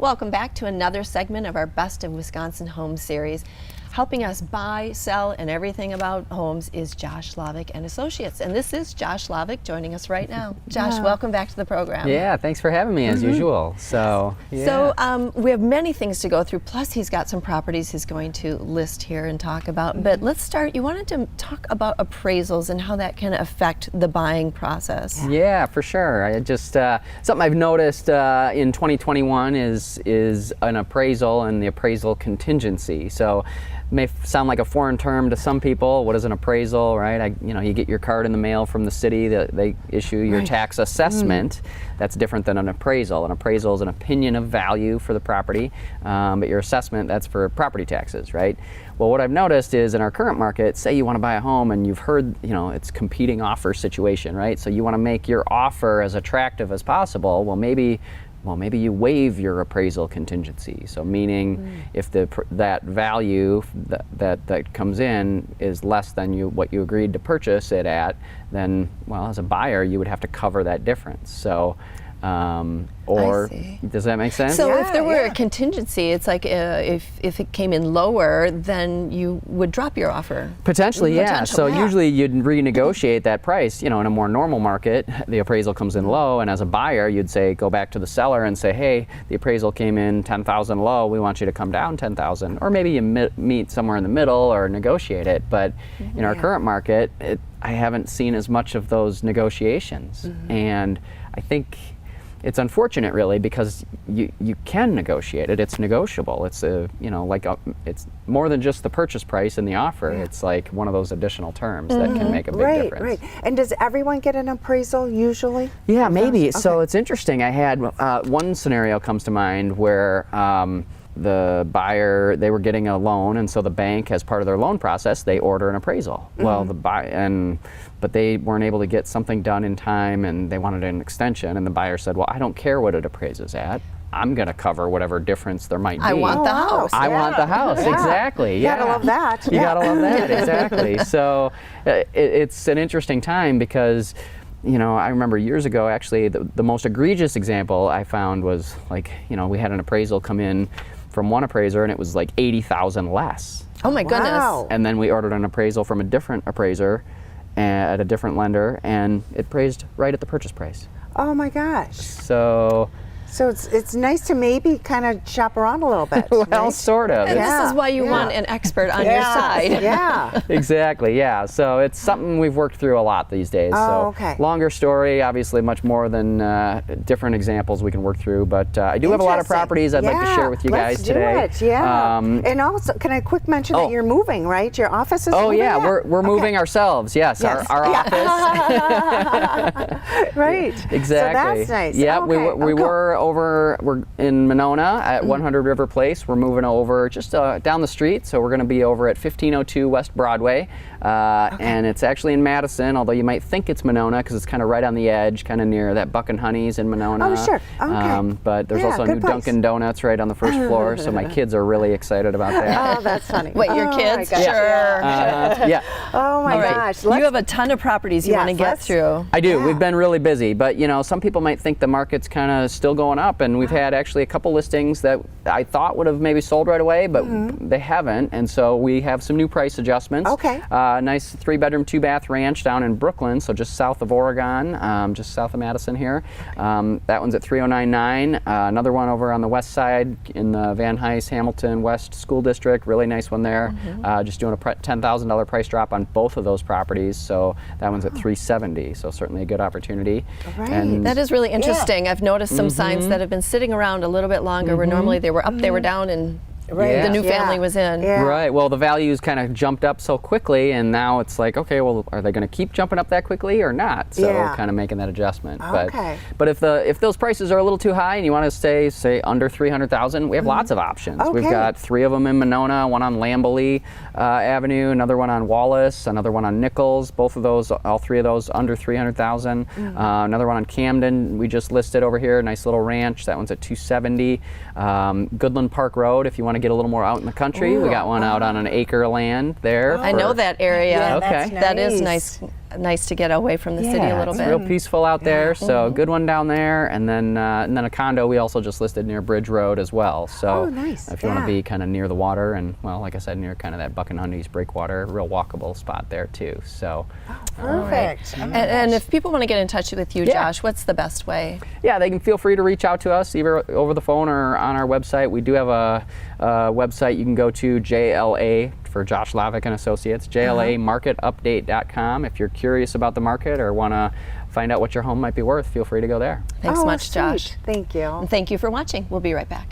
Welcome back to another segment of our Best of Wisconsin Homes series. Helping us buy, sell, and everything about homes is Josh Slavic and Associates. And this is Josh Slavic joining us right now. Josh, welcome back to the program. Yeah, thanks for having me as usual. So, yeah. So we have many things to go through, plus he's got some properties he's going to list here and talk about. But let's start, you wanted to talk about appraisals and how that can affect the buying process. Yeah, for sure. I just, something I've noticed in 2021 is an appraisal and the appraisal contingency. So, may sound like a foreign term to some people. What is an appraisal, right? You get your card in the mail from the city. They issue your tax assessment. That's different than an appraisal. An appraisal is an opinion of value for the property, but your assessment, that's for property taxes, right? Well, what I've noticed is in our current market, say you want to buy a home and you've heard, it's competing offer situation, right? So you want to make your offer as attractive as possible. Well, maybe you waive your appraisal contingency. So meaning if that value that comes in is less than what you agreed to purchase it at, then, well, as a buyer, you would have to cover that difference. So, does that make sense? So if there were a contingency, it's like if it came in lower, then you would drop your offer. Potentially, yeah. So usually you'd renegotiate that price. In a more normal market, the appraisal comes in low, and as a buyer, you'd say, go back to the seller and say, hey, the appraisal came in 10,000 low. We want you to come down 10,000, or maybe you meet somewhere in the middle or negotiate it. But in our current market, I haven't seen as much of those negotiations, and I think it's unfortunate, really, because you can negotiate it. It's negotiable. It's it's more than just the purchase price and the offer. It's like one of those additional terms that can make a big difference. Right. And does everyone get an appraisal usually? Yeah, maybe. Okay. So it's interesting. I had one scenario comes to mind where the buyer, they were getting a loan, and so the bank, as part of their loan process, they order an appraisal. Well, but they weren't able to get something done in time, and they wanted an extension, and the buyer said, well, I don't care what it appraises at. I'm going to cover whatever difference there might be. I want the house. I want the house, exactly. You gotta love that. You gotta love that, exactly. So it's an interesting time because I remember years ago, actually, the most egregious example I found was we had an appraisal come in from one appraiser, and it was like 80,000 less. Oh my goodness. And then we ordered an appraisal from a different appraiser at a different lender, and it appraised right at the purchase price. Oh my gosh. So it's nice to maybe kind of shop around a little bit. Well, right? sort of. And this is why you want an expert on your side. Yeah. Exactly, yeah. So it's something we've worked through a lot these days. Longer story, obviously much more than different examples we can work through, but I do have a lot of properties I'd like to share with you guys today. Let's do it, and also, can I quick mention that you're moving, right? Your office is moving? Oh yeah, we're moving ourselves, yes. Our office. Right. Exactly. So that's nice. Yeah, we're in Monona at 100 River Place. We're moving over just down the street, so we're going to be over at 1502 West Broadway, and it's actually in Madison, although you might think it's Monona because it's kind of right on the edge, kind of near that Buck and Honey's in Monona. Oh, sure. Okay. But there's also a new Dunkin' Donuts right on the first floor, so my kids are really excited about that. Oh, that's funny. Wait, your kids? Sure. Yeah. Oh my gosh. You have a ton of properties you want to get through. I do. We've been really busy, but some people might think the market's kind of still going up, and we've had actually a couple listings that I thought would have maybe sold right away, but they haven't, and so we have some new price adjustments. Okay. Nice 3-bedroom, 2-bath ranch down in Brooklyn, so just south of Oregon, just south of Madison here. That one's at $309,900. Another one over on the west side in the Van Hise Hamilton West School District, really nice one there. Just doing a $10,000 price drop on both of those properties, so that one's at $370,000, so certainly a good opportunity. Right. And that is really interesting. I've noticed some signs that have been sitting around a little bit longer, where normally they were up, they were down, and the new family was in. Yeah. Right. Well, the values kind of jumped up so quickly, and now it's like, okay, well, are they going to keep jumping up that quickly or not? So kind of making that adjustment. But if those prices are a little too high and you want to say under $300,000, we have lots of options. We've got 3 of them in Monona, one on Lambelee Avenue, another one on Wallace, another one on Nichols. Both of those, all 3 of those under $300,000. Another one on Camden we just listed over here, nice little ranch. That one's at $270,000. Goodland Park Road, if you want to get a little more out in the country, we got one out on an acre of land there. I know that area. Yeah, Okay. that's nice. That is nice. nice to get away from the city a little it's bit. real peaceful out there, so good one down there, and then a condo we also just listed near Bridge Road as well. So nice. if you want to be kind of near the water, and well, like I said, near kind of that Buckenhundy's breakwater, real walkable spot there too. So Perfect. And if people want to get in touch with you, Yeah. Josh, what's the best way? yeah, they can feel free to reach out to us either over the phone or on our website. We do have a website you can go to, JLA for Josh Lavick and Associates, JLAmarketupdate.com. If you're curious about the market or want to find out what your home might be worth, feel free to go there. Thanks so much, sweet. Josh. Thank you. And thank you for watching. We'll be right back.